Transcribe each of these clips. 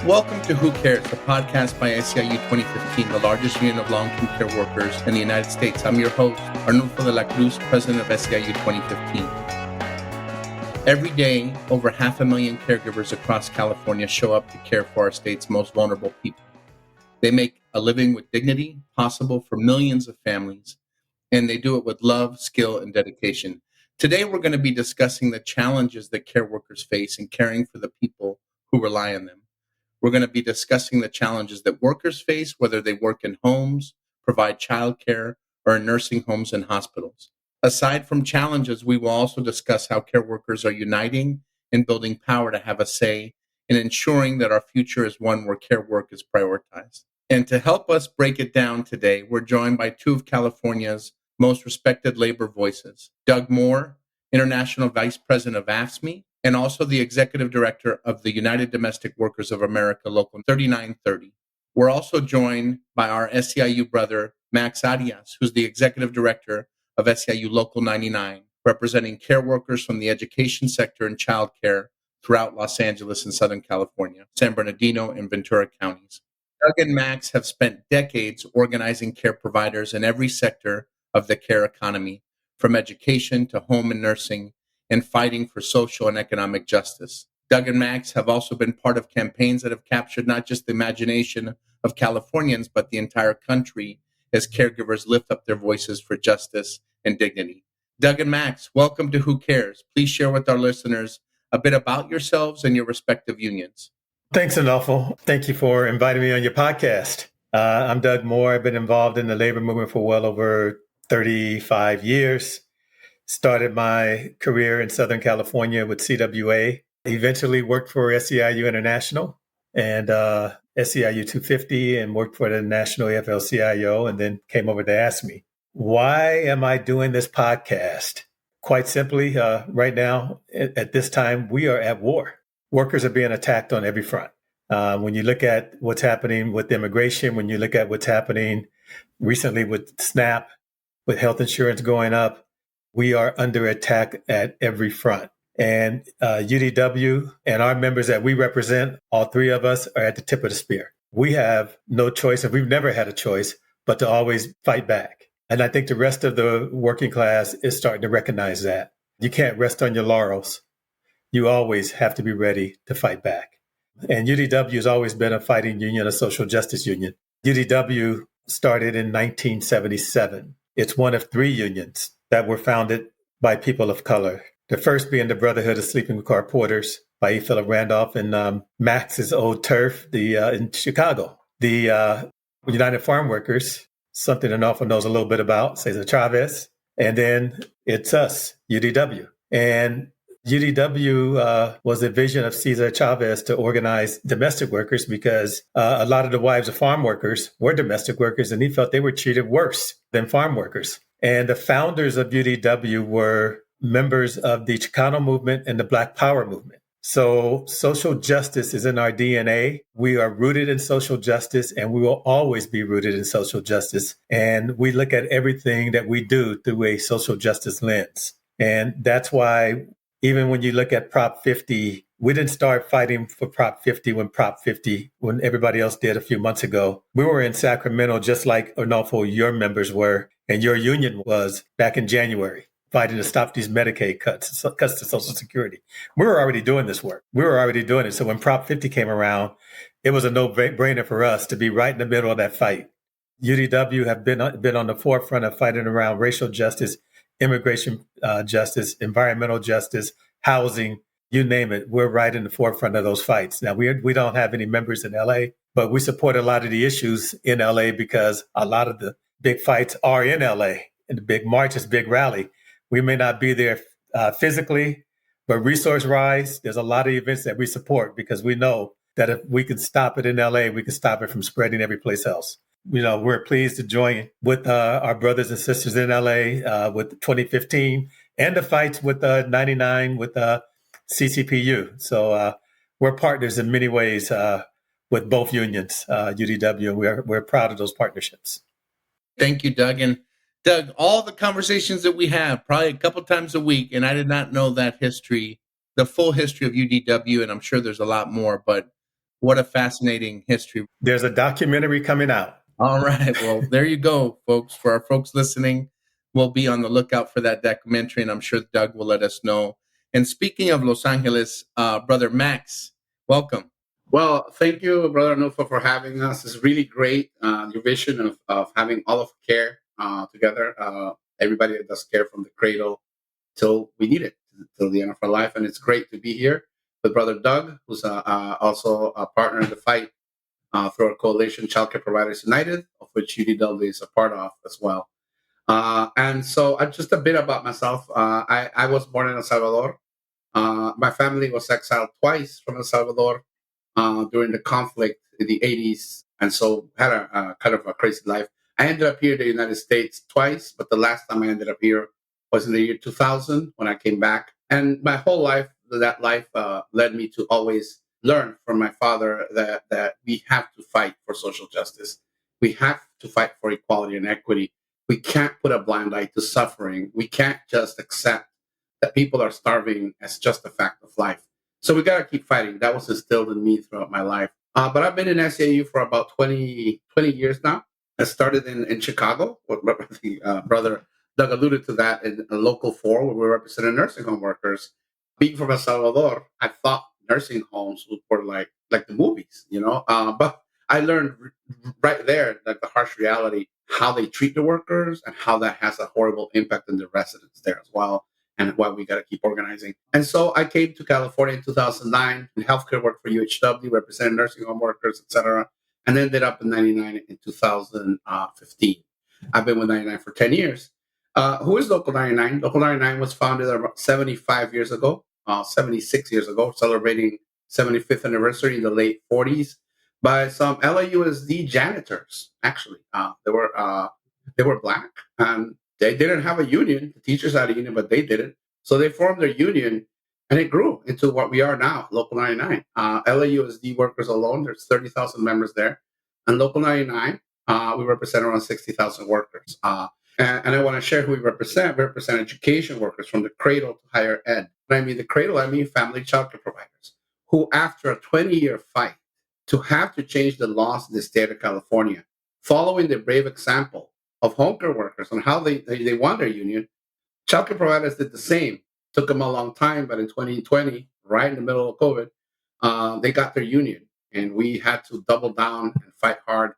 Welcome to Who Cares, a podcast by SEIU 2015, the largest union of long-term care workers in the United States. I'm your host, Arnulfo de Cruz, president of SEIU 2015. Every day, over 500,000 caregivers across California show up to care for our state's most vulnerable people. They make a living with dignity possible for millions of families, and they do it with love, skill, and dedication. Today, we're going to be discussing the challenges that care workers face in caring for the people who rely on them. We're going to be discussing the challenges that workers face, whether they work in homes, provide childcare, or in nursing homes and hospitals. Aside from challenges, we will also discuss how care workers are uniting and building power to have a say in ensuring that our future is one where care work is prioritized. And to help us break it down today, we're joined by two of California's most respected labor voices, Doug Moore, International Vice President of AFSCME, and also the Executive Director of the United Domestic Workers of America Local 3930. We're also joined by our SEIU brother, Max Arias, who's the Executive Director of SEIU Local 99, representing care workers from the education sector and childcare throughout Los Angeles and Southern California, San Bernardino, and Ventura counties. Doug and Max have spent decades organizing care providers in every sector of the care economy, from education to home and nursing, and fighting for social and economic justice. Doug and Max have also been part of campaigns that have captured not just the imagination of Californians, but the entire country as caregivers lift up their voices for justice and dignity. Doug and Max, welcome to Who Cares. Please share with our listeners a bit about yourselves and your respective unions. Thanks, Arnulfo. Thank you for inviting me on your podcast. I'm Doug Moore. I've been involved in the labor movement for well over 35 years. Started my career in Southern California with CWA, eventually worked for SEIU International and SEIU 250 and worked for the National AFL-CIO and then came over to AFSCME. Why am I doing this podcast? Quite simply, right now, at this time, we are at war. Workers are being attacked on every front. When you look at what's happening with immigration, when you look at what's happening recently with SNAP, with health insurance going up, we are under attack at every front. And UDW and our members that we represent, all three of us, are at the tip of the spear. We have no choice, and we've never had a choice, but to always fight back. And I think the rest of the working class is starting to recognize that. You can't rest on your laurels. You always have to be ready to fight back. And UDW has always been a fighting union, a social justice union. UDW started in 1977. It's one of three unions that were founded by people of color. The first being the Brotherhood of Sleeping Car Porters by E. Philip Randolph and Max's old turf in Chicago. The United Farm Workers, something Arnulfo knows a little bit about, Cesar Chavez. And then it's us, UDW. And UDW was a vision of Cesar Chavez to organize domestic workers because a lot of the wives of farm workers were domestic workers, and he felt they were treated worse than farm workers. And the founders of UDW were members of the Chicano movement and the Black Power movement. So social justice is in our DNA. We are rooted in social justice, and we will always be rooted in social justice. And we look at everything that we do through a social justice lens. And that's why even when you look at Prop 50, we didn't start fighting for Prop 50 when everybody else did a few months ago. We were in Sacramento, just like Arnulfo, your members were, and your union was back in January, fighting to stop these Medicaid cuts to Social Security. We were already doing this work. We were already doing it. So when Prop 50 came around, it was a no-brainer for us to be right in the middle of that fight. UDW have been on the forefront of fighting around racial justice, immigration justice, environmental justice, housing, you name it. We're right in the forefront of those fights. Now, we don't have any members in LA, but we support a lot of the issues in LA because a lot of the big fights are in LA, and the big marches, big rally. We may not be there physically, but resource-wise, there's a lot of events that we support because we know that if we can stop it in LA, we can stop it from spreading every place else. You know, we're pleased to join with our brothers and sisters in LA with 2015 and the fights with 99 with CCPU. So we're partners in many ways with both unions, UDW, and we're proud of those partnerships. Thank you, Doug. And Doug, all the conversations that we have, probably a couple times a week, and I did not know that history, the full history of UDW, and I'm sure there's a lot more, but What a fascinating history. There's a documentary coming out. All right. Well, there you go, folks. For our folks listening, we'll be on the lookout for that documentary, and I'm sure Doug will let us know. And speaking of Los Angeles, Brother Max, welcome. Well, thank you, Brother Arnulfo, for having us. It's really great, your vision of having all of care together. Everybody that does care from the cradle till we need it, till the end of our life. And it's great to be here with Brother Doug, who's also a partner in the fight through our coalition, Child Care Providers United, of which UDW is a part of as well. And so just a bit about myself. I was born in El Salvador. My family was exiled twice from El Salvador during the conflict in the 80s, and so had a kind of a crazy life. I ended up here in the United States twice, but the last time I ended up here was in the year 2000 when I came back. And my whole life, that life led me to always learn from my father that we have to fight for social justice. We have to fight for equality and equity. We can't put a blind eye to suffering. We can't just accept that people are starving as just a fact of life. So we got to keep fighting. That was instilled in me throughout my life. But I've been in SEIU for about 20 years now. I started in Chicago. Brother Doug alluded to that in a Local 4, where we represented nursing home workers. Being from El Salvador, I thought nursing homes were like the movies, but I learned right there, like the harsh reality, how they treat the workers and how that has a horrible impact on the residents there as well, and why we got to keep organizing. And so I came to California in 2009 in healthcare work for UHW, represented nursing home workers, etc., and ended up in 99 in 2015. I've been with 99 for 10 years. Who is Local 99? Local 99 was founded about 75 years ago, 76 years ago, celebrating 75th anniversary in the late 40s by some LAUSD janitors. Actually, they were Black, and they didn't have a union. The teachers had a union, but they didn't. So they formed their union, and it grew into what we are now, Local 99. LAUSD workers alone, there's 30,000 members there. And Local 99, we represent around 60,000 workers. And I want to share who we represent. We represent education workers from the cradle to higher ed. When I mean the cradle, I mean family child care providers, who after a 20-year fight to have to change the laws in the state of California, following the brave example of home care workers on how they won their union, child care providers did the same. Took them a long time, but in 2020, right in the middle of COVID, they got their union, and we had to double down and fight hard.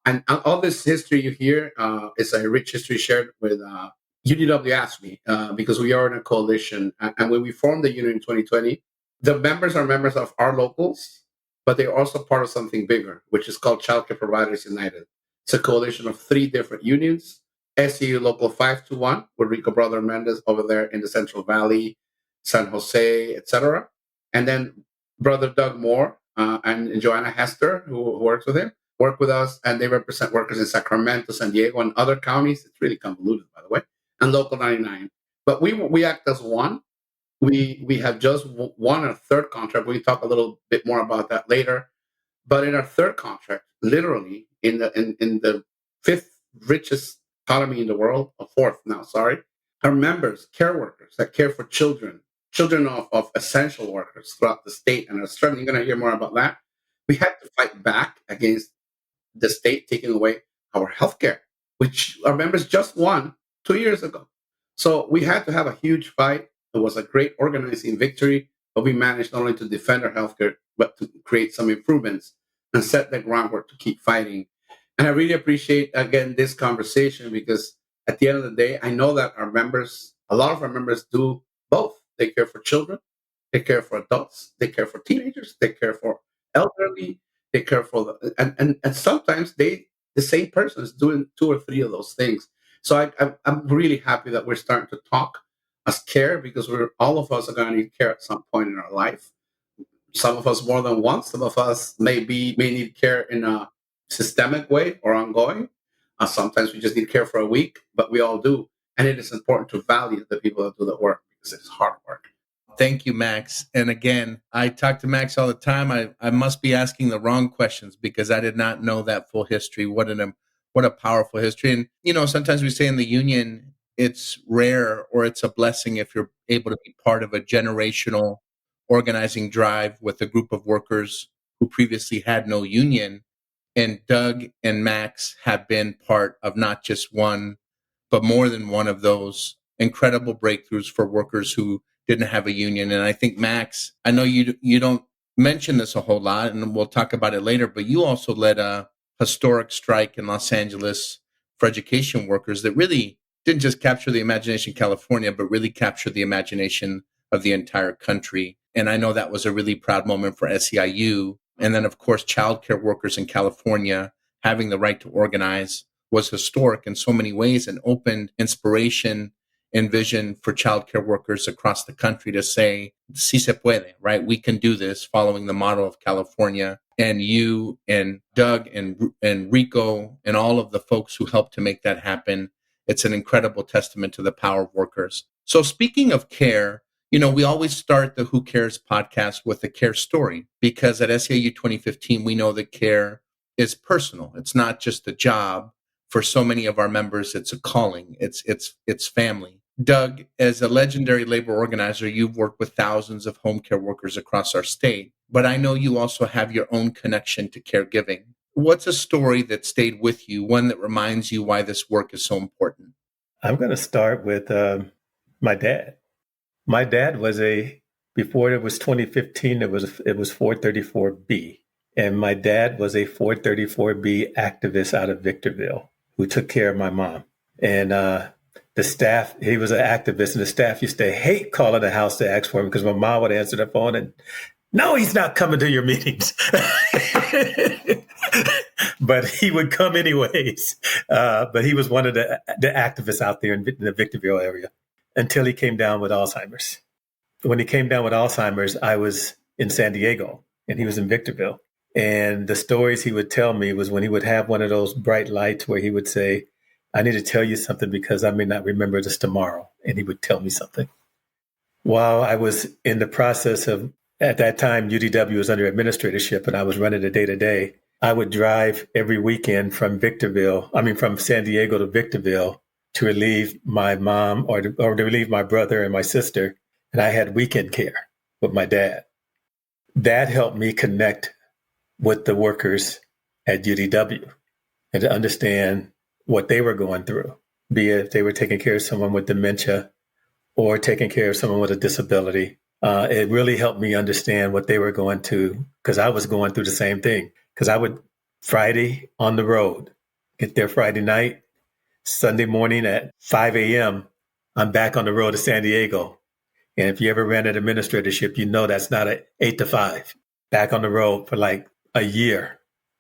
And all this history you hear is a rich history shared with UDW AFSCME because we are in a coalition. And when we formed the union in 2020, the members are members of our locals, but they're also part of something bigger, which is called Child Care Providers United. It's a coalition of 3 different unions. SEIU Local 521, with Rico Brother Mendez over there in the Central Valley, San Jose, etc. And then Brother Doug Moore and Joanna Hester, who works with him, work with us, and they represent workers in Sacramento, San Diego, and other counties. It's really convoluted, by the way, and Local 99. But we act as one. We have just won our 3rd contract. We talk a little bit more about that later. But in our 3rd contract, literally in the 5th richest economy in the world, or 4th now, sorry, our members, care workers that care for children of essential workers throughout the state and are struggling. You're going to hear more about that. We had to fight back against the state taking away our health care, which our members just won 2 years ago. So we had to have a huge fight. It was a great organizing victory, but we managed not only to defend our healthcare, but to create some improvements and set the groundwork to keep fighting. And I really appreciate, again, this conversation, because at the end of the day, I know that our members, a lot of our members do both. They care for children, they care for adults, they care for teenagers, they care for elderly, they care for and sometimes the same person is doing 2 or 3 of those things. So I'm really happy that we're starting to talk as care, because all of us are going to need care at some point in our life. Some of us more than once. Some of us may need care in a systemic way or ongoing. Sometimes we just need care for a week, but we all do. And it is important to value the people that do the work, because it's hard work. Thank you, Max. And again, I talk to Max all the time. I must be asking the wrong questions because I did not know that full history. What a powerful history. And, sometimes we say in the union, it's rare or it's a blessing if you're able to be part of a generational organizing drive with a group of workers who previously had no union. And Doug and Max have been part of not just one, but more than one of those incredible breakthroughs for workers who didn't have a union. And I think, Max, I know you don't mention this a whole lot, and we'll talk about it later, but you also led a historic strike in Los Angeles for education workers that really didn't just capture the imagination of California, but really captured the imagination of the entire country. And I know that was a really proud moment for SEIU. And then, of course, childcare workers in California having the right to organize was historic in so many ways and opened inspiration and vision for childcare workers across the country to say, si se puede, right? We can do this following the model of California. And you and Doug and Rico and all of the folks who helped to make that happen, it's an incredible testament to the power of workers. So speaking of care, we always start the Who Cares podcast with a care story, because at SEIU 2015, we know that care is personal. It's not just a job. For so many of our members, it's a calling. It's family. Doug, as a legendary labor organizer, you've worked with thousands of home care workers across our state, but I know you also have your own connection to caregiving. What's a story that stayed with you, one that reminds you why this work is so important? I'm going to start with my dad. My dad was before it was 2015, it was 434B. And my dad was a 434B activist out of Victorville who took care of my mom. And the staff, he was an activist, and the staff used to hate calling the house to ask for him because my mom would answer the phone and, no, he's not coming to your meetings. But he would come anyways. But he was one of the activists out there in the Victorville area until he came down with Alzheimer's. When he came down with Alzheimer's, I was in San Diego and he was in Victorville. And the stories he would tell me was when he would have one of those bright lights where he would say, I need to tell you something because I may not remember this tomorrow. And he would tell me something. While I was in the process of, at that time, UDW was under administratorship and I was running the day-to-day, I would drive every weekend from San Diego to Victorville to relieve my mom or to relieve my brother and my sister. And I had weekend care with my dad. That helped me connect with the workers at UDW and to understand what they were going through, be it if they were taking care of someone with dementia or taking care of someone with a disability. It really helped me understand what they were going to, because I was going through the same thing. Because I would Friday on the road, get there Friday night, Sunday morning at 5 a.m., I'm back on the road to San Diego. And if you ever ran an administratorship, you know that's not an 8 to 5. Back on the road for like a year.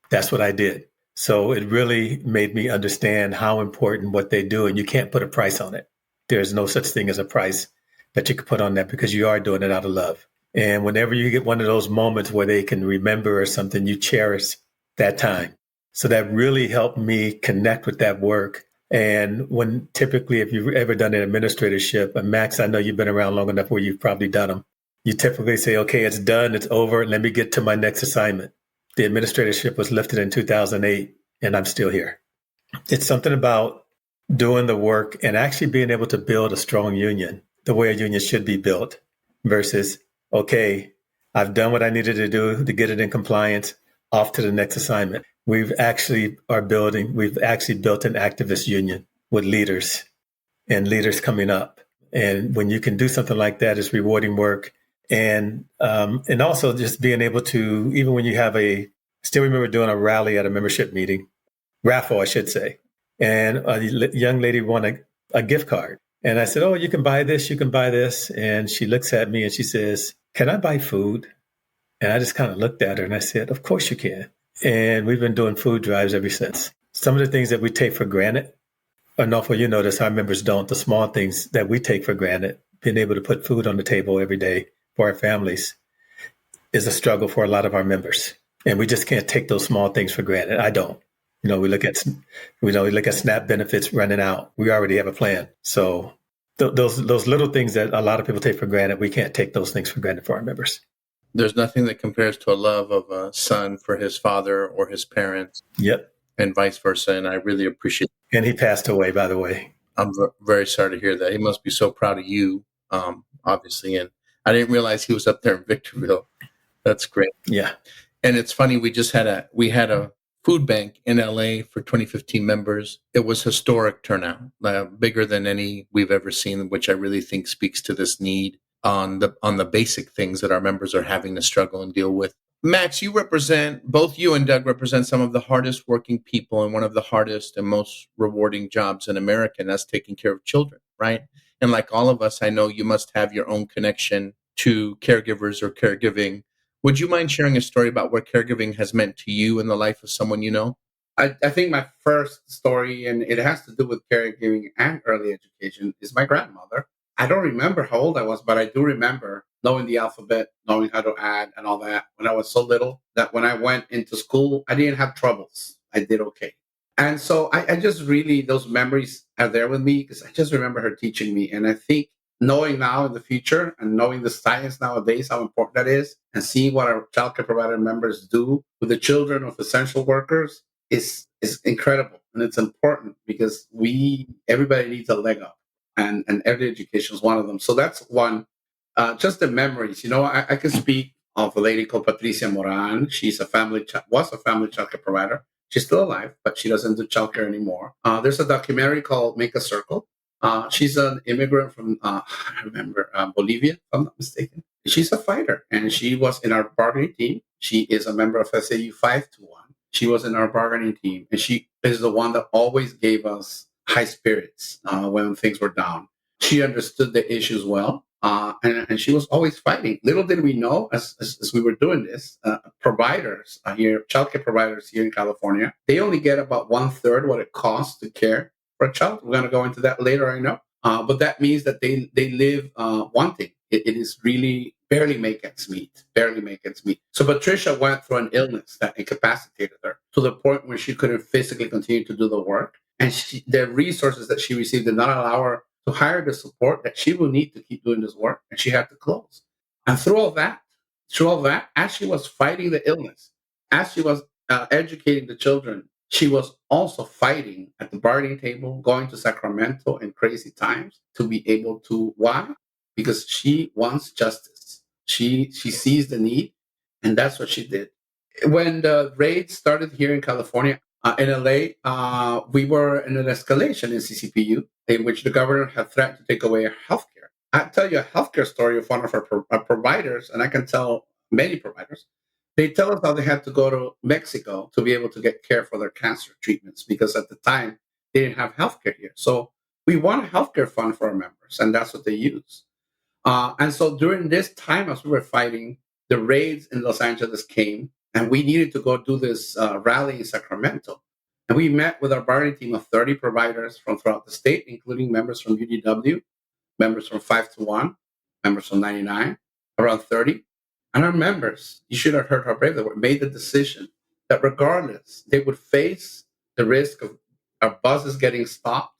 That's what I did. So it really made me understand how important what they do. And you can't put a price on it. There's no such thing as a price that you can put on that because you are doing it out of love. And whenever you get one of those moments where they can remember or something, you cherish that time. So that really helped me connect with that work. And when typically, if you've ever done an administratorship, and Max, I know you've been around long enough where you've probably done them. You typically say, okay, it's done, it's over, let me get to my next assignment. The administratorship was lifted in 2008, and I'm still here. It's something about doing the work and actually being able to build a strong union, the way a union should be built, versus, okay, I've done what I needed to do to get it in compliance, off to the next assignment. We've actually built an activist union with leaders and leaders coming up. And when you can do something like that, it's rewarding work. And also just being able to, even when you have still remember doing a rally at a membership meeting, raffle, I should say. And a young lady won a gift card. And I said, oh, you can buy this, you can buy this. And she looks at me and she says, can I buy food? And I just kind of looked at her and I said, of course you can. And we've been doing food drives ever since. Some of the things that we take for granted, Arnulfo, you notice our members don't, the small things that we take for granted, being able to put food on the table every day for our families is a struggle for a lot of our members. And we just can't take those small things for granted. I don't. We look at SNAP benefits running out. We already have a plan. So those little things that a lot of people take for granted, we can't take those things for granted for our members. There's nothing that compares to a love of a son for his father or his parents. Yep. And vice versa. And I really appreciate it. And he passed away, by the way. I'm very sorry to hear that. He must be so proud of you, obviously. And I didn't realize he was up there in Victorville. That's great. Yeah. And it's funny, we had a food bank in LA for 2015 members. It was historic turnout, bigger than any we've ever seen, which I really think speaks to this need on the basic things that our members are having to struggle and deal with. Max, both you and Doug represent some of the hardest working people and one of the hardest and most rewarding jobs in America, and that's taking care of children, right? And like all of us, I know you must have your own connection to caregivers or caregiving. Would you mind sharing a story about what caregiving has meant to you in the life of someone you know? I think my first story, and it has to do with caregiving and early education, is my grandmother. I don't remember how old I was, but I do remember knowing the alphabet, knowing how to add and all that when I was so little that when I went into school, I didn't have troubles. I did okay. And so I just really, those memories are there with me because I just remember her teaching me. And I think knowing now in the future and knowing the science nowadays, how important that is, and seeing what our childcare provider members do with the children of essential workers is incredible. And it's important because everybody needs a leg up, and early education is one of them. So that's one. Just the memories, I can speak of a lady called Patricia Moran. She's was a family childcare provider. She's still alive, but she doesn't do childcare anymore. There's a documentary called Make a Circle. She's an immigrant from, I remember, Bolivia, if I'm not mistaken. She's a fighter, and she was in our bargaining team. She is a member of SEIU 521. She was in our bargaining team, and she is the one that always gave us high spirits when things were down. She understood the issues well, and she was always fighting. Little did we know, as we were doing this, providers here, childcare providers here in California, they only get about 1/3 what it costs to care for a child. We're going to go into that later, I know. But that means that they live wanting. It is really barely make ends meet. So Patricia went through an illness that incapacitated her to the point where she couldn't physically continue to do the work. And the resources that she received did not allow her to hire the support that she will need to keep doing this work. And she had to close. And through all that, as she was fighting the illness, as she was educating the children, she was also fighting at the bargaining table, going to Sacramento in crazy times to be able to, why? Because she wants justice. She sees the need, and that's what she did. When the raids started here in California, in LA, we were in an escalation in CCPU in which the governor had threatened to take away our healthcare. I'll tell you a healthcare story of one of our providers, and I can tell many providers. They tell us how they had to go to Mexico to be able to get care for their cancer treatments because at the time they didn't have healthcare here. So we want a healthcare fund for our members, and that's what they use. And so during this time, as we were fighting, the raids in Los Angeles came, and we needed to go do this rally in Sacramento. And we met with our bargaining team of 30 providers from throughout the state, including members from UDW, members from 521, members from 99, around 30. And our members, you should have heard how brave they were, made the decision that regardless, they would face the risk of our buses getting stopped,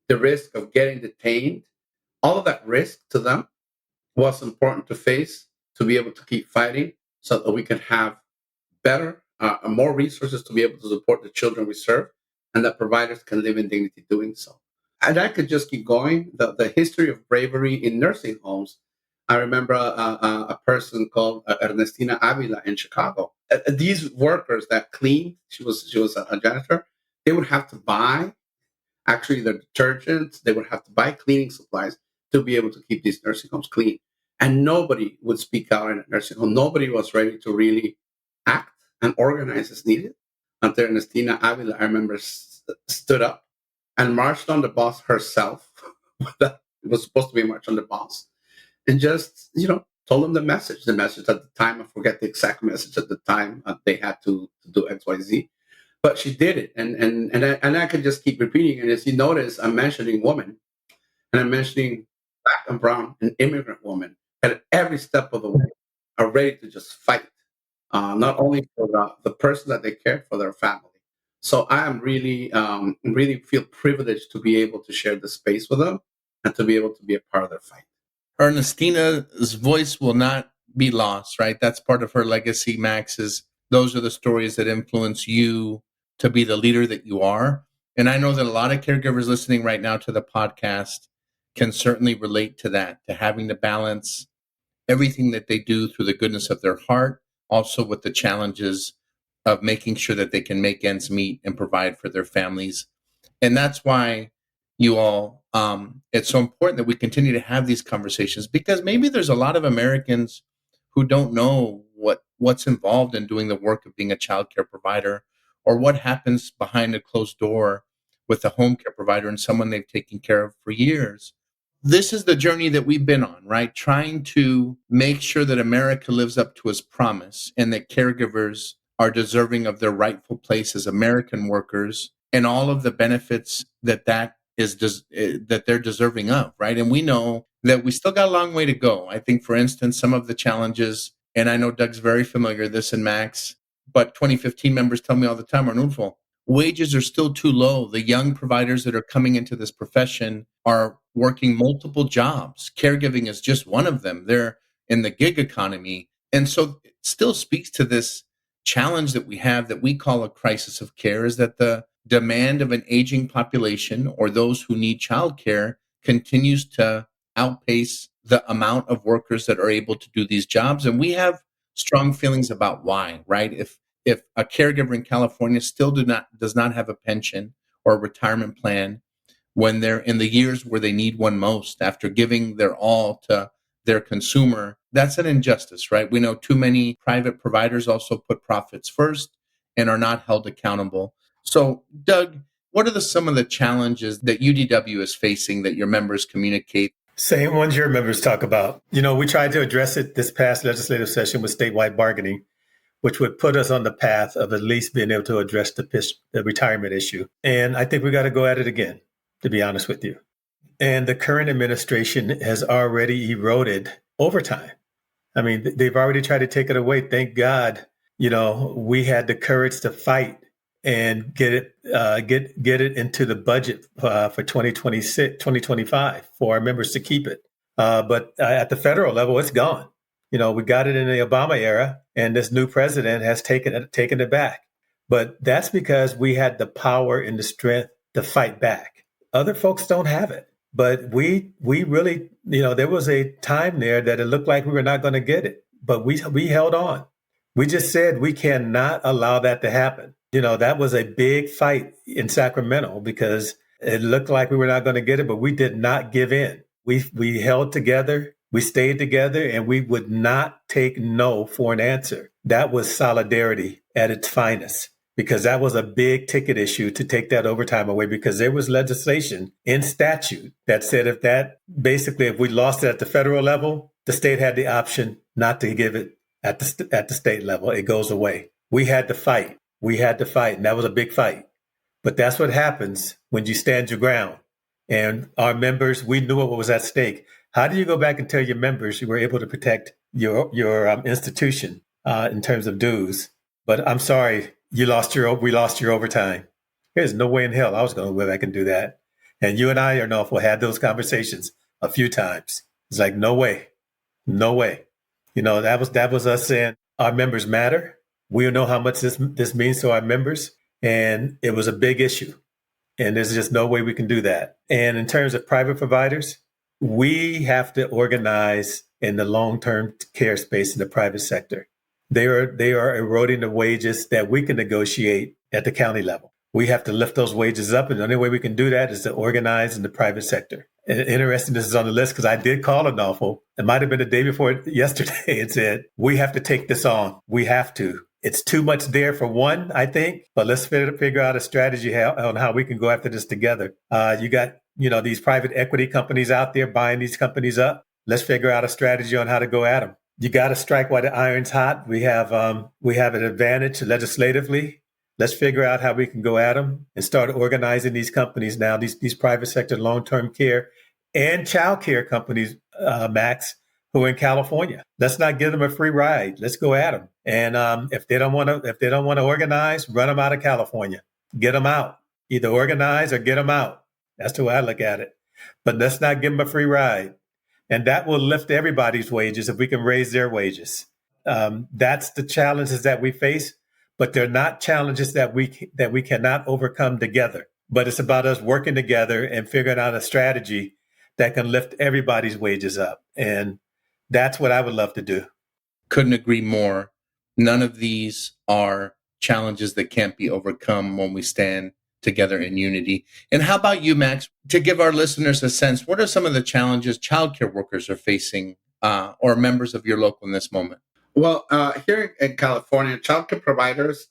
the risk of getting detained. All of that risk to them was important to face to be able to keep fighting so that we can have better, more resources to be able to support the children we serve, and that providers can live in dignity doing so. And I could just keep going. The history of bravery in nursing homes. I remember a person called Ernestina Avila in Chicago. These workers that cleaned, she was a janitor, they would have to buy actually the detergents, they would have to buy cleaning supplies to be able to keep these nursing homes clean. And nobody would speak out in a nursing home. Nobody was ready to really act and organize as needed until Ernestina Avila, I remember, stood up and marched on the bus herself. It was supposed to be a march on the bus. And just, told them the message. The message at the time, I forget the exact message at the time, they had to do XYZ. But she did it. And I could just keep repeating. And as you notice, I'm mentioning women. And I'm mentioning Black and brown and immigrant women at every step of the way are ready to just fight, not only for the person that they care for, their family. So I am really feel privileged to be able to share the space with them and to be able to be a part of their fight. Ernestina's voice will not be lost, right? That's part of her legacy, Max, those are the stories that influence you to be the leader that you are. And I know that a lot of caregivers listening right now to the podcast can certainly relate to that, to having to balance everything that they do through the goodness of their heart also with the challenges of making sure that they can make ends meet and provide for their families. And that's why you all, it's so important that we continue to have these conversations, because maybe there's a lot of Americans who don't know what's involved in doing the work of being a child care provider, or what happens behind a closed door with a home care provider and someone they've taken care of for years. This is the journey that we've been on, right? Trying to make sure that America lives up to its promise and that caregivers are deserving of their rightful place as American workers and all of the benefits that they're deserving of, right? And we know that we still got a long way to go. I think, for instance, some of the challenges, and I know Doug's very familiar with this, and Max, but 2015 members tell me all the time, Arnulfo, wages are still too low. The young providers that are coming into this profession are working multiple jobs. Caregiving is just one of them. They're in the gig economy. And so it still speaks to this challenge that we have, that we call a crisis of care, is that the demand of an aging population, or those who need childcare, continues to outpace the amount of workers that are able to do these jobs. And we have strong feelings about why, right? If a caregiver in California still does not have a pension or a retirement plan when they're in the years where they need one most, after giving their all to their consumer, that's an injustice, right? We know too many private providers also put profits first and are not held accountable. So, Doug, what are some of the challenges that UDW is facing that your members communicate? Same ones your members talk about. We tried to address it this past legislative session with statewide bargaining, which would put us on the path of at least being able to address the retirement issue. And I think we got to go at it again, to be honest with you. And the current administration has already eroded overtime. I mean, they've already tried to take it away. Thank God, we had the courage to fight and get it into the budget for 2026, 2025 for our members to keep it. But at the federal level, it's gone. We got it in the Obama era, and this new president has taken it back. But that's because we had the power and the strength to fight back. Other folks don't have it. But we really, there was a time there that it looked like we were not going to get it. But we held on. We just said we cannot allow that to happen. That was a big fight in Sacramento because it looked like we were not going to get it, but we did not give in. We held together. We stayed together, and we would not take no for an answer. That was solidarity at its finest, because that was a big ticket issue to take that overtime away, because there was legislation in statute that said if we lost it at the federal level, the state had the option not to give it at the state level. It goes away. We had to fight. And that was a big fight. But that's what happens when you stand your ground. And our members, we knew what was at stake. How do you go back and tell your members you were able to protect your institution in terms of dues? But I'm sorry, we lost your overtime. There's no way in hell I was going to go back and do that. And you and I, Arnulfo, had those conversations a few times. It's like, no way. That was us saying our members matter. We know how much this means to our members, and it was a big issue. And there's just no way we can do that. And in terms of private providers, we have to organize in the long-term care space in the private sector. They are eroding the wages that we can negotiate at the county level. We have to lift those wages up, and the only way we can do that is to organize in the private sector. And interesting, this is on the list because I did call Arnulfo. It might have been the day before yesterday and said, we have to take this on. We have to. It's too much there for one, I think, but let's figure out a strategy on how we can go after this together. You got, these private equity companies out there buying these companies up. Let's figure out a strategy on how to go at them. You got to strike while the iron's hot. We have an advantage legislatively. Let's figure out how we can go at them and start organizing these companies now, these private sector long-term care and child care companies, Max, who are in California. Let's not give them a free ride. Let's go at them. And if they don't want to organize, run them out of California. Get them out. Either organize or get them out. That's the way I look at it. But let's not give them a free ride. And that will lift everybody's wages if we can raise their wages. That's the challenges that we face, but they're not challenges that we cannot overcome together. But it's about us working together and figuring out a strategy that can lift everybody's wages up. And that's what I would love to do. Couldn't agree more. None of these are challenges that can't be overcome when we stand together in unity. And how about you, Max? To give our listeners a sense, what are some of the challenges childcare workers are facing or members of your local in this moment? Well, here in California, childcare providers,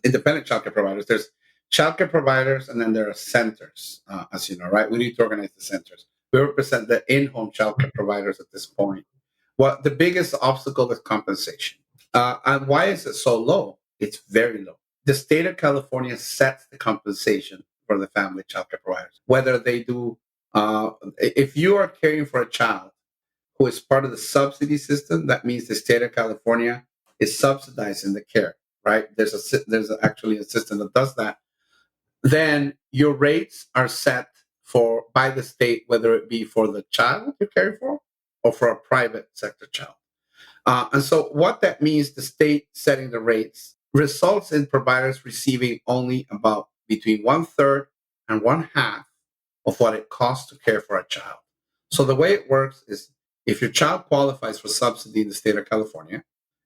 independent childcare providers, there's childcare providers and then there are centers, as you know, right? We need to organize the centers. We represent the in-home childcare providers at this point. Well, the biggest obstacle is compensation. And why is it so low? It's very low. The state of California sets the compensation for the family childcare providers. Whether they do, if you are caring for a child who is part of the subsidy system, that means the state of California is subsidizing the care, right? There's actually a system that does that. Then your rates are set by the state, whether it be for the child you're caring for or for a private sector child. And so what that means, the state setting the rates results in providers receiving only about between 1/3 and 1/2 of what it costs to care for a child. So the way it works is if your child qualifies for subsidy in the state of California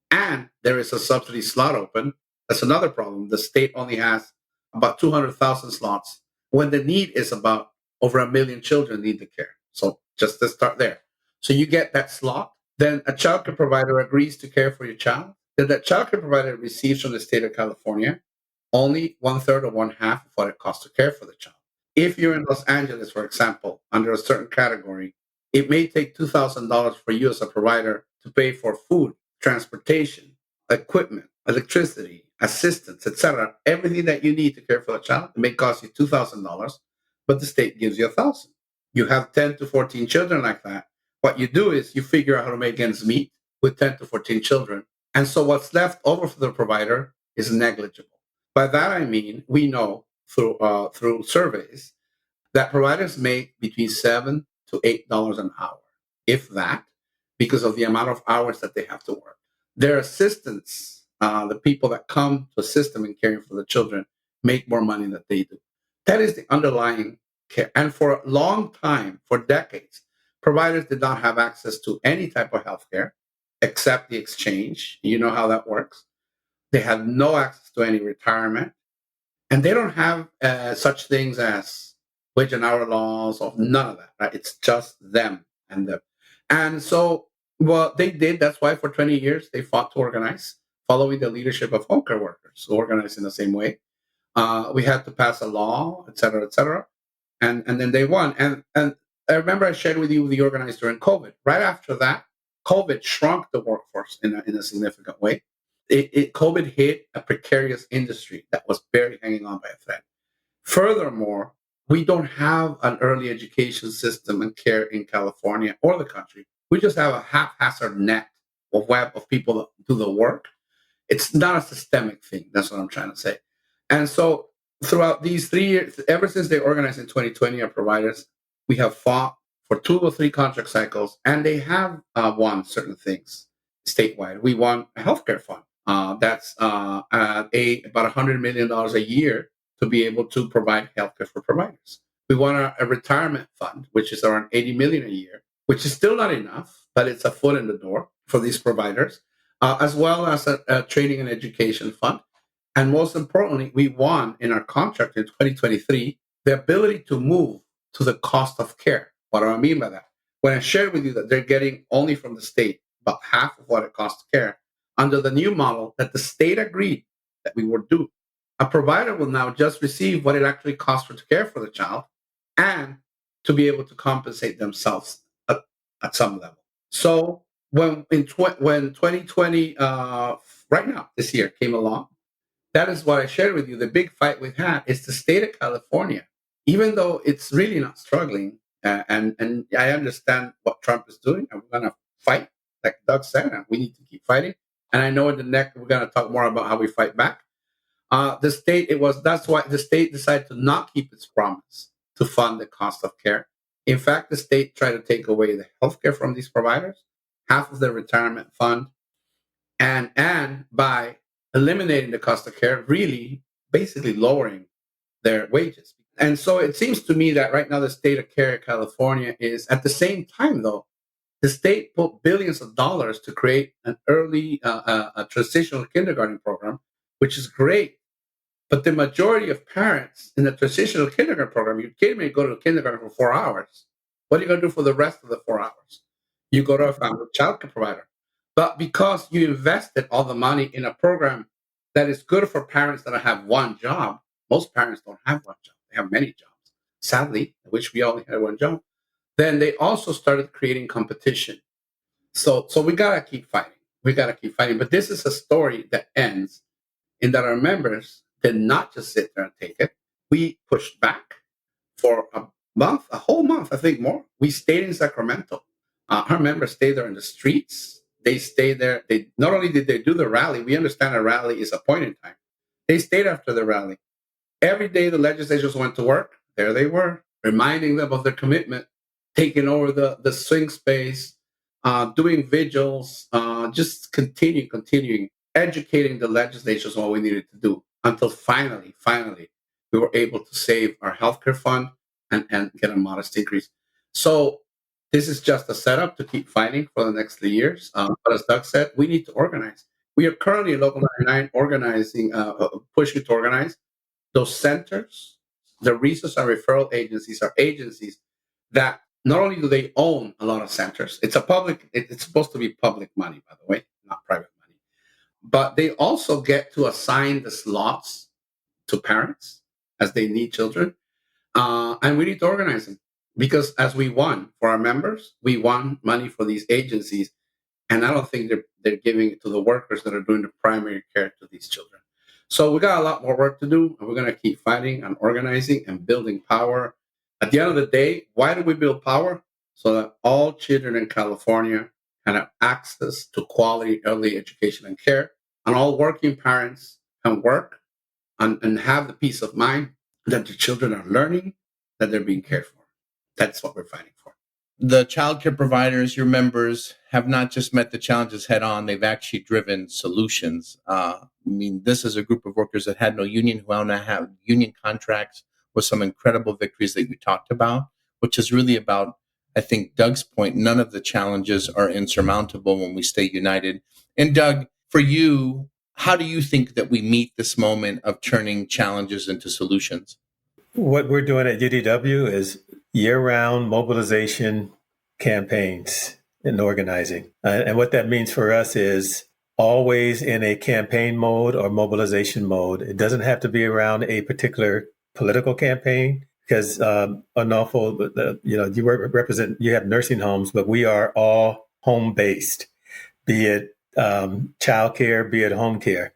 and there is a subsidy slot open, that's another problem. The state only has about 200,000 slots when the need is about over 1 million children need the care. So just to start there. So you get that slot, then a childcare provider agrees to care for your child. Then that childcare provider receives from the state of California only 1/3 or 1/2 of what it costs to care for the child. If you're in Los Angeles, for example, under a certain category, it may take $2,000 for you as a provider to pay for food, transportation, equipment, electricity, assistance, etc. Everything that you need to care for a child. It may cost you $2,000, but the state gives you $1,000. You have 10 to 14 children like that. What you do is you figure out how to make ends meet with 10 to 14 children. And so what's left over for the provider is negligible. By that I mean, we know through surveys that providers make between $7 to $8 an hour, if that, because of the amount of hours that they have to work. Their assistants, the people that come to assist them in caring for the children, make more money than they do. That is the underlying care. And for a long time, for decades, providers did not have access to any type of health care except the exchange. You know how that works. They had no access to any retirement. And they don't have such things as wage and hour laws or none of that. Right? It's just them and them. And so, well, they did. That's why for 20 years they fought to organize, following the leadership of home care workers who organized in the same way. We had to pass a law, et cetera, and then they won. And I remember I shared with you the organized during COVID. Right after that, COVID shrunk the workforce in a significant way. COVID hit a precarious industry that was barely hanging on by a thread. Furthermore, we don't have an early education system and care in California or the country. We just have a haphazard net of web of people that do the work. It's not a systemic thing. That's what I'm trying to say. And so throughout these 3 years, ever since they organized in 2020, our providers, we have fought for 2 or 3 contract cycles, and they have won certain things statewide. We won a healthcare fund. That's about $100 million a year to be able to provide healthcare for providers. We won a retirement fund, which is around $80 million a year, which is still not enough, but it's a foot in the door for these providers, as well as a training and education fund. And most importantly, we won in our contract in 2023 the ability to move to the cost of care. What do I mean by that? When I shared with you that they're getting only from the state about half of what it costs to care, under the new model that the state agreed that we would do, a provider will now just receive what it actually costs to care for the child and to be able to compensate themselves at some level. So when 2020, right now, this year came along, that is what I shared with you. The big fight we've had is the state of California, even though it's really not struggling. And I understand what Trump is doing, and we're going to fight, like Doug said, and we need to keep fighting. And I know in the next we're going to talk more about how we fight back. That's why the state decided to not keep its promise to fund the cost of care. In fact, the state tried to take away the health care from these providers, half of their retirement fund, and by eliminating the cost of care, really basically lowering their wages. And so it seems to me that right now the state of care in California is, at the same time though, The state put billions of dollars to create an early a transitional kindergarten program, which is great. But the majority of parents in the transitional kindergarten program, your kid may go to kindergarten for 4 hours. What are you going to do for the rest of the 4 hours? You go to a family childcare provider. But because you invested all the money in a program that is good for parents that have one job, most parents don't have one job. They have many jobs. Sadly, I wish we only had one job. Then they also started creating competition. So we got to keep fighting. We got to keep fighting. But this is a story that ends in that our members did not just sit there and take it. We pushed back for a month, a whole month, I think more. We stayed in Sacramento. Our members stayed there in the streets. They stayed there. They not only did they do the rally, we understand a rally is a point in time. They stayed after the rally. Every day the legislators went to work. There they were, reminding them of their commitment, taking over the swing space, doing vigils, just continuing, educating the legislatures on what we needed to do until finally, we were able to save our healthcare fund and get a modest increase. So this is just a setup to keep fighting for the next 3 years. But as Doug said, we need to organize. We are currently in Local 99 organizing, pushing to organize those centers. The resource and referral agencies are agencies that not only do they own a lot of centers, it's supposed to be public money, by the way, not private money, but they also get to assign the slots to parents as they need children. And we need to organize them because as we won for our members, we won money for these agencies. And I don't think they're giving it to the workers that are doing the primary care to these children. So we got a lot more work to do, and we're going to keep fighting and organizing and building power. At the end of the day, why do we build power? So that all children in California can have access to quality early education and care, and all working parents can work and have the peace of mind that the children are learning, that they're being cared for. That's what we're fighting for. The childcare providers, your members, have not just met the challenges head on, they've actually driven solutions. This is a group of workers that had no union, who now have union contracts with some incredible victories that you talked about, which is really about, I think, Doug's point, none of the challenges are insurmountable when we stay united. And Doug, for you, how do you think that we meet this moment of turning challenges into solutions? What we're doing at UDW is year-round mobilization campaigns and organizing. And what that means for us is always in a campaign mode or mobilization mode. It doesn't have to be around a particular political campaign because Arnulfo, you have nursing homes, but we are all home-based, be it childcare, be it home care.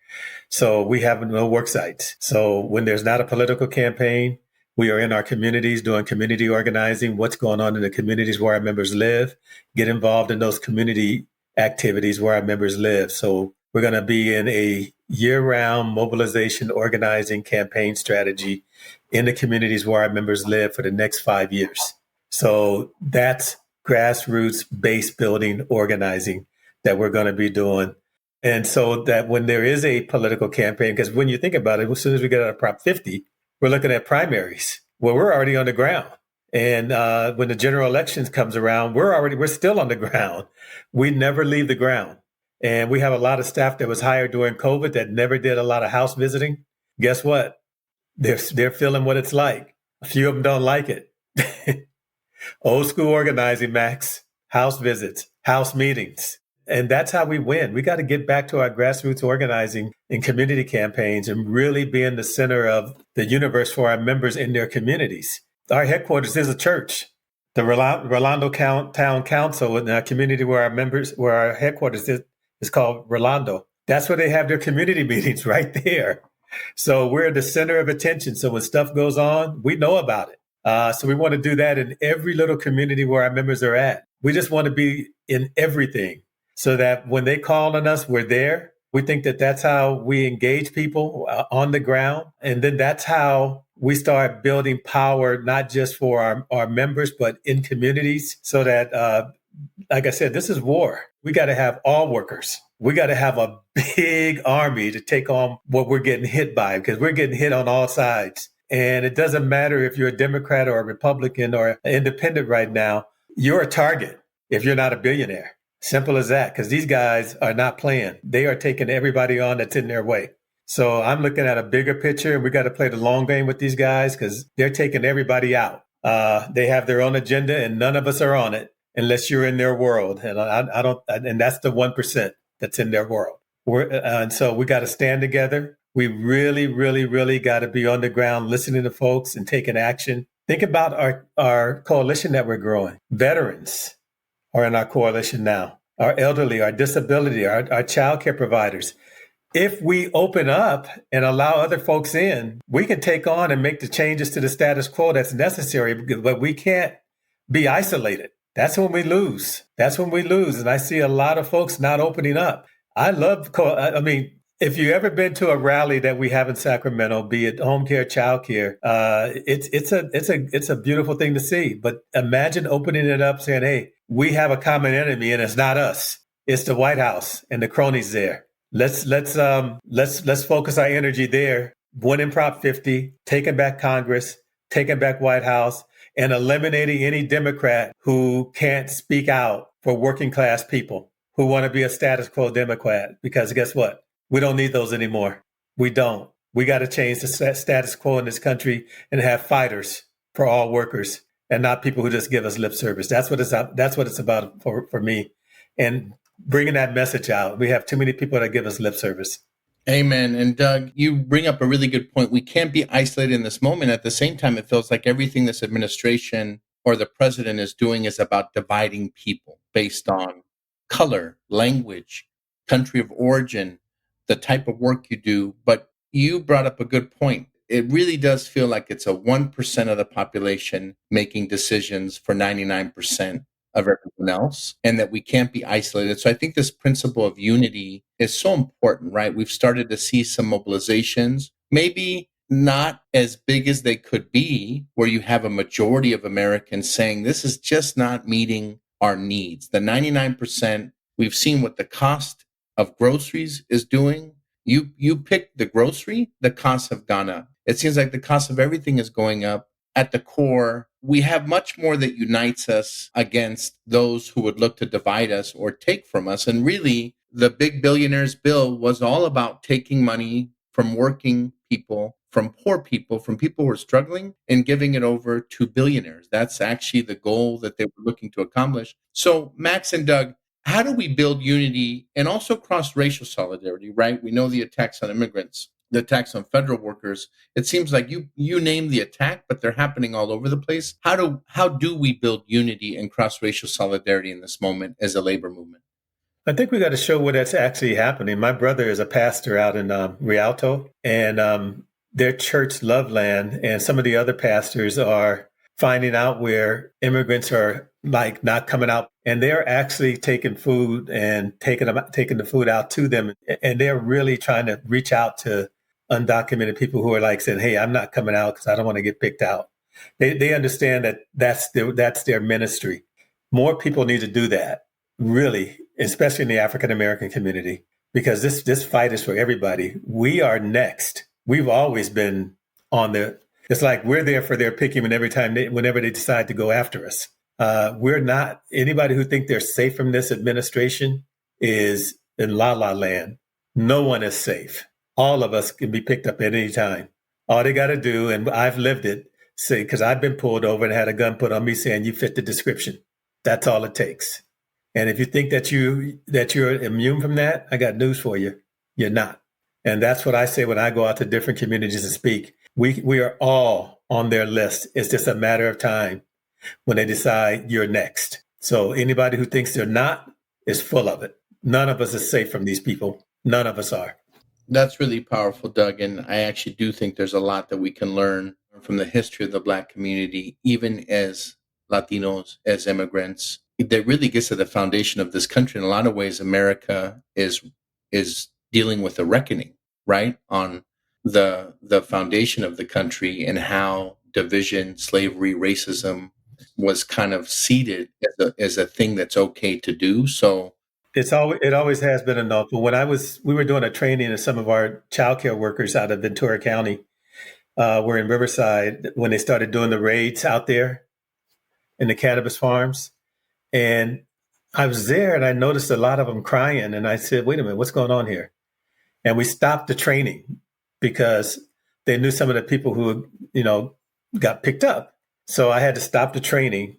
So we have no work sites. So when there's not a political campaign, we are in our communities doing community organizing, what's going on in the communities where our members live, get involved in those community activities where our members live. So we're going to be in a year-round mobilization organizing campaign strategy in the communities where our members live for the next 5 years. So that's grassroots base building organizing that we're going to be doing. And so that when there is a political campaign, because when you think about it, as soon as we get out of Prop 50, we're looking at primaries where we're already on the ground. And when the general elections comes around, we're still on the ground. We never leave the ground. And we have a lot of staff that was hired during COVID that never did a lot of house visiting. Guess what? They're feeling what it's like. A few of them don't like it. Old school organizing, Max, house visits, house meetings. And that's how we win. We got to get back to our grassroots organizing and community campaigns and really be in the center of the universe for our members in their communities. Our headquarters is a church. The Rolando Town Council in our community where our headquarters is called Rolando. That's where they have their community meetings, right there. So we're the center of attention. So when stuff goes on, we know about it. So we want to do that in every little community where our members are at. We just want to be in everything, so that when they call on us, we're there. We think that that's how we engage people on the ground. And then that's how we start building power, not just for our members, but in communities so that, like I said, this is war. We got to have all workers. We got to have a big army to take on what we're getting hit by, because we're getting hit on all sides. And it doesn't matter if you're a Democrat or a Republican or an independent right now, you're a target. if you're not a billionaire. Simple as that, because these guys are not playing. They are taking everybody on that's in their way. So I'm looking at a bigger picture, and we got to play the long game with these guys because they're taking everybody out. They have their own agenda, and none of us are on it unless you're in their world. And I don't, and that's the 1% that's in their world. And so we got to stand together. We really, really, really got to be on the ground, listening to folks and taking action. Think about our coalition that we're growing. Veterans are in our coalition now. Our elderly, our disability, our child care providers. If we open up and allow other folks in, we can take on and make the changes to the status quo that's necessary, but we can't be isolated. That's when we lose. And I see a lot of folks not opening up. If you've ever been to a rally that we have in Sacramento, be it home care, child care, it's a beautiful thing to see. But imagine opening it up, saying, "Hey, we have a common enemy, and it's not us. It's the White House and the cronies there. Let's focus our energy there. Winning Prop 50, taking back Congress, taking back White House, and eliminating any Democrat who can't speak out for working class people who want to be a status quo Democrat. Because guess what? We don't need those anymore. We don't. We got to change the status quo in this country and have fighters for all workers and not people who just give us lip service. That's what it's about for me. And bringing that message out. We have too many people that give us lip service. Amen. And Doug, you bring up a really good point. We can't be isolated in this moment. At the same time, it feels like everything this administration or the president is doing is about dividing people based on color, language, country of origin, the type of work you do. But you brought up a good point. It really does feel like it's a 1% of the population making decisions for 99% of everyone else, and that we can't be isolated. So I think this principle of unity is so important, right? We've started to see some mobilizations, maybe not as big as they could be, where you have a majority of Americans saying this is just not meeting our needs. The 99%, we've seen what the cost of groceries is doing. You pick the grocery, the costs have gone up. It seems like the cost of everything is going up. At the core, we have much more that unites us against those who would look to divide us or take from us. And really, the big billionaires bill was all about taking money from working people, from poor people, from people who are struggling, and giving it over to billionaires. That's actually the goal that they were looking to accomplish. So, Max and Doug, how do we build unity and also cross-racial solidarity, right? We know the attacks on immigrants, the attacks on federal workers. It seems like you name the attack, but they're happening all over the place. How do we build unity and cross-racial solidarity in this moment as a labor movement? I think we got to show where that's actually happening. My brother is a pastor out in Rialto, and their church, Loveland, and some of the other pastors are finding out where immigrants are like not coming out, and they're actually taking food and taking the food out to them, and they're really trying to reach out to undocumented people who are like saying, "Hey, I'm not coming out because I don't want to get picked out." They understand that that's their ministry. More people need to do that, really, especially in the African American community, because this fight is for everybody. We are next. We've always been on the. It's like we're there for their picking whenever they decide to go after us. We're not. Anybody who think they're safe from this administration is in la la land. No one is safe. All of us can be picked up at any time. All they got to do, and I've lived it, say, because I've been pulled over and had a gun put on me saying you fit the description. That's all it takes. And if you think that you're immune from that, I got news for you. You're not. And that's what I say when I go out to different communities and speak. We are all on their list. It's just a matter of time when they decide you're next. So anybody who thinks they're not is full of it. None of us is safe from these people. None of us are. That's really powerful, Doug. And I actually do think there's a lot that we can learn from the history of the Black community, even as Latinos, as immigrants. That really gets to the foundation of this country. In a lot of ways, America is dealing with a reckoning, right, on the foundation of the country and how division, slavery, racism was kind of seeded as a thing that's okay to do. So it always has been enough. But when we were doing a training of some of our childcare workers out of Ventura County, we're in Riverside when they started doing the raids out there in the cannabis farms. And I was there and I noticed a lot of them crying. And I said, wait a minute, what's going on here? And we stopped the training because they knew some of the people who, got picked up. So I had to stop the training.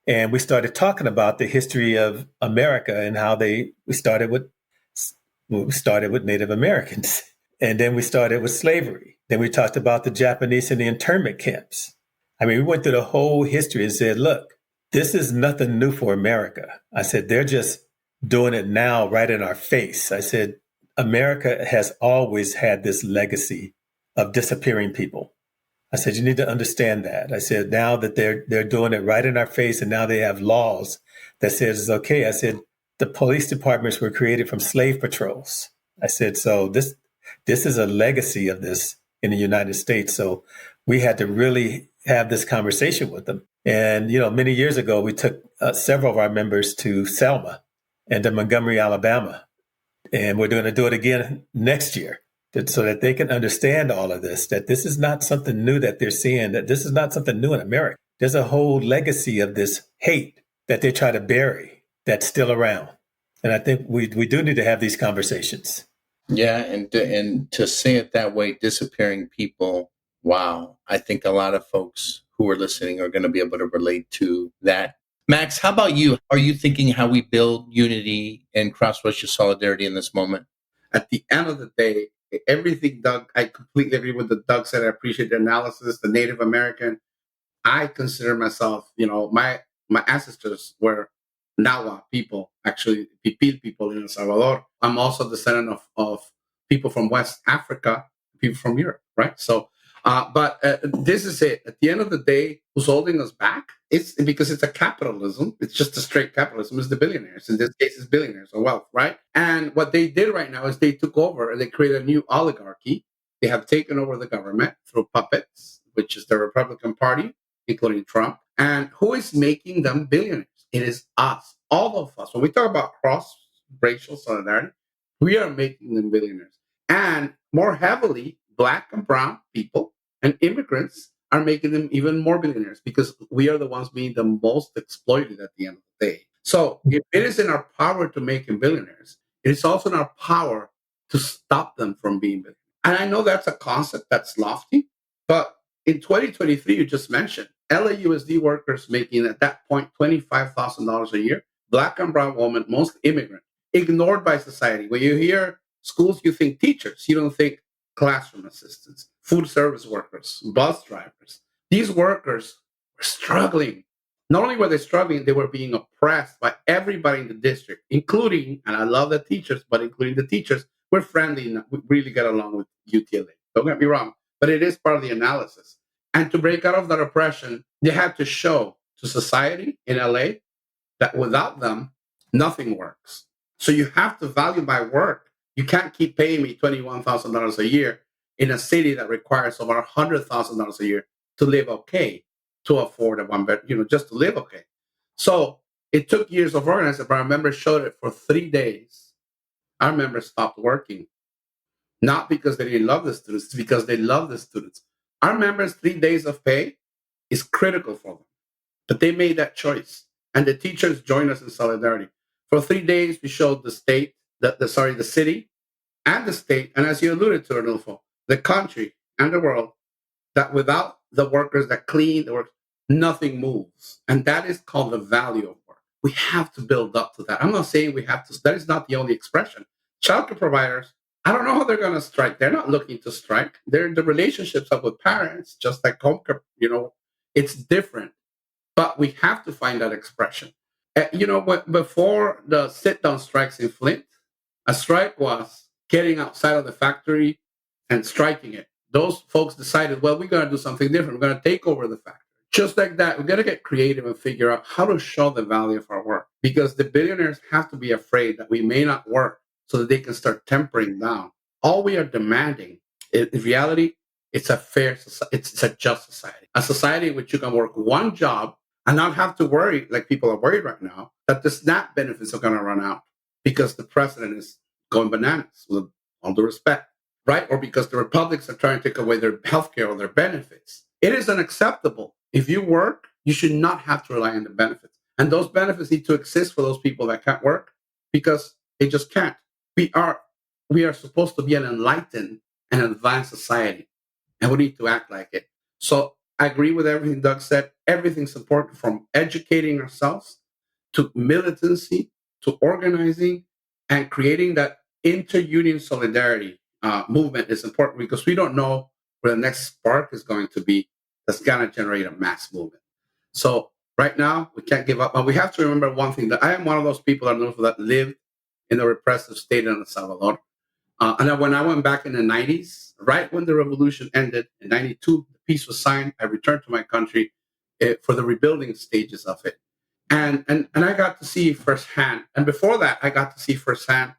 And we started talking about the history of America and how we started with Native Americans. And then we started with slavery. Then we talked about the Japanese in the internment camps. I mean, we went through the whole history and said, look, this is nothing new for America. I said, they're just doing it now right in our face. I said, America has always had this legacy of disappearing people. I said, you need to understand that. I said, now that they're doing it right in our face, and now they have laws that says it's okay. I said, the police departments were created from slave patrols. I said, so this is a legacy of this in the United States. So we had to really have this conversation with them. And, many years ago, we took several of our members to Selma and to Montgomery, Alabama. And we're going to do it again next year so that they can understand all of this, that this is not something new that they're seeing, that this is not something new in America. There's a whole legacy of this hate that they try to bury that's still around. And I think we do need to have these conversations. Yeah, and to say it that way, disappearing people, wow. I think a lot of folks who are listening are going to be able to relate to that. Max, how about you? Are you thinking how we build unity and cross-racial solidarity in this moment? At the end of the day, everything Doug, I completely agree with what Doug said. I appreciate the analysis, the Native American. I consider myself, my ancestors were Nahua people, actually Pipil people in El Salvador. I'm also a descendant of people from West Africa, people from Europe, right? So, but this is it. At the end of the day, who's holding us back? It's because it's a capitalism. It's just a straight capitalism. It's the billionaires. In this case, it's billionaires or wealth, right? And what they did right now is they took over and they created a new oligarchy. They have taken over the government through puppets, which is the Republican Party, including Trump. And who is making them billionaires? It is us, all of us. When we talk about cross-racial solidarity, we are making them billionaires. And more heavily, Black and brown people and immigrants are making them even more billionaires because we are the ones being the most exploited at the end of the day. So if it is in our power to make them billionaires, it is also in our power to stop them from being billionaires. And I know that's a concept that's lofty, but in 2023, you just mentioned LAUSD workers making at that point $25,000 a year, Black and brown women, most immigrant, ignored by society. When you hear schools, you think teachers, you don't think classroom assistants, food service workers, bus drivers. These workers were struggling. Not only were they struggling, they were being oppressed by everybody in the district, including, and I love the teachers, but including the teachers, we're friendly and we really get along with UTLA. Don't get me wrong, but it is part of the analysis. And to break out of that oppression, they had to show to society in LA that without them, nothing works. So you have to value my work. You can't keep paying me $21,000 a year in a city that requires over $100,000 a year to live okay, to afford a one bed, just to live okay. So it took years of organizing, but our members showed it for 3 days. Our members stopped working, not because they didn't love the students, it's because they love the students. Our members' 3 days of pay is critical for them, but they made that choice, and the teachers joined us in solidarity. For 3 days, we showed the state, the city and the state, and as you alluded to, Arnulfo, the country and the world, that without the workers that clean the work, nothing moves. And that is called the value of work. We have to build up to that. I'm not saying we have to, that is not the only expression. Childcare providers, I don't know how they're going to strike. They're not looking to strike. They're the relationships up with parents, just like home care, it's different. But we have to find that expression. Before the sit-down strikes in Flint, a strike was getting outside of the factory and striking it. Those folks decided, well, we're going to do something different. We're going to take over the factory. Just like that, we're going to get creative and figure out how to show the value of our work. Because the billionaires have to be afraid that we may not work so that they can start tempering down. All we are demanding, in reality, it's a fair society. It's a just society. A society in which you can work one job and not have to worry, like people are worried right now, that the SNAP benefits are going to run out because the president is going bananas, with all due respect, right? Or because the Republicans are trying to take away their health care or their benefits. It is unacceptable. If you work, you should not have to rely on the benefits. And those benefits need to exist for those people that can't work because they just can't. We are supposed to be an enlightened and advanced society, and we need to act like it. So I agree with everything Doug said. Everything's important, from educating ourselves to militancy to organizing and creating that inter-union solidarity movement is important, because we don't know where the next spark is going to be that's going to generate a mass movement. So right now, we can't give up. But we have to remember one thing, that I am one of those people that lived in a repressive state in El Salvador. And then when I went back in the 90s, right when the revolution ended in 92, the peace was signed. I returned to my country for the rebuilding stages of it. And I got to see firsthand, and before that, I got to see firsthand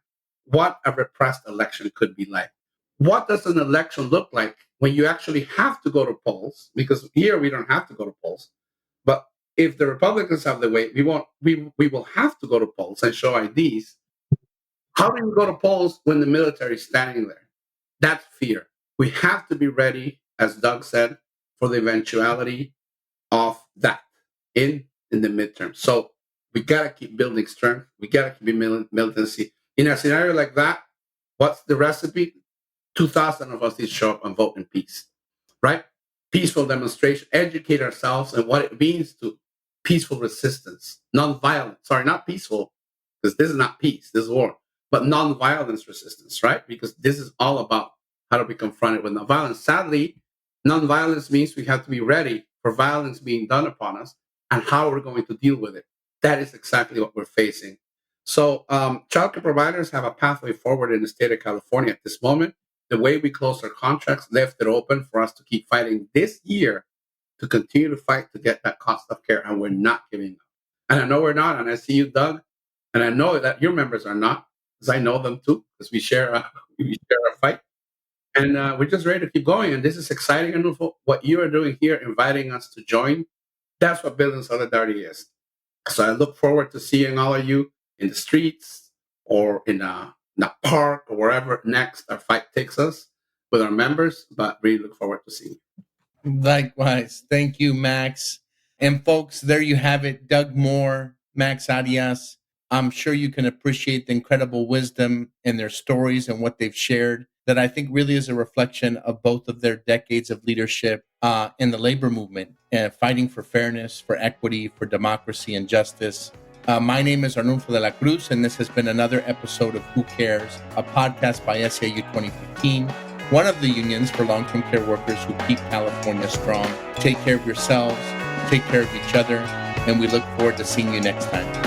what a repressed election could be like. What does an election look like when you actually have to go to polls? Because here we don't have to go to polls. But if the Republicans have the way, we will have to go to polls and show IDs. How do you go to polls when the military is standing there? That's fear. We have to be ready, as Doug said, for the eventuality of that in the midterm. So we got to keep building strength. We got to keep militancy. In a scenario like that, what's the recipe? 2,000 of us need to show up and vote in peace, right? Peaceful demonstration, educate ourselves and what it means to peaceful resistance, non-violent. Sorry, not peaceful, because this is not peace, this is war, but non-violence resistance, right? Because this is all about how to be confronted with non-violence. Sadly, non-violence means we have to be ready for violence being done upon us and how we're going to deal with it. That is exactly what we're facing. So childcare providers have a pathway forward in the state of California at this moment. The way we closed our contracts left it open for us to keep fighting this year, to continue to fight to get that cost of care, and we're not giving up. And I know we're not, and I see you, Doug, and I know that your members are not, because I know them too, because we share our fight. And we're just ready to keep going. And this is exciting, Arnulfo. What you are doing here, inviting us to join, that's what building solidarity is. So I look forward to seeing all of you in the streets or in a park or wherever next our fight takes us with our members, but really look forward to seeing you. Likewise. Thank you, Max. And folks, there you have it. Doug Moore, Max Arias. I'm sure you can appreciate the incredible wisdom in their stories and what they've shared, that I think really is a reflection of both of their decades of leadership in the labor movement, fighting for fairness, for equity, for democracy and justice. My name is Arnulfo de la Cruz, and this has been another episode of Who Cares, a podcast by SEIU 2015, one of the unions for long-term care workers who keep California strong. Take care of yourselves, take care of each other, and we look forward to seeing you next time.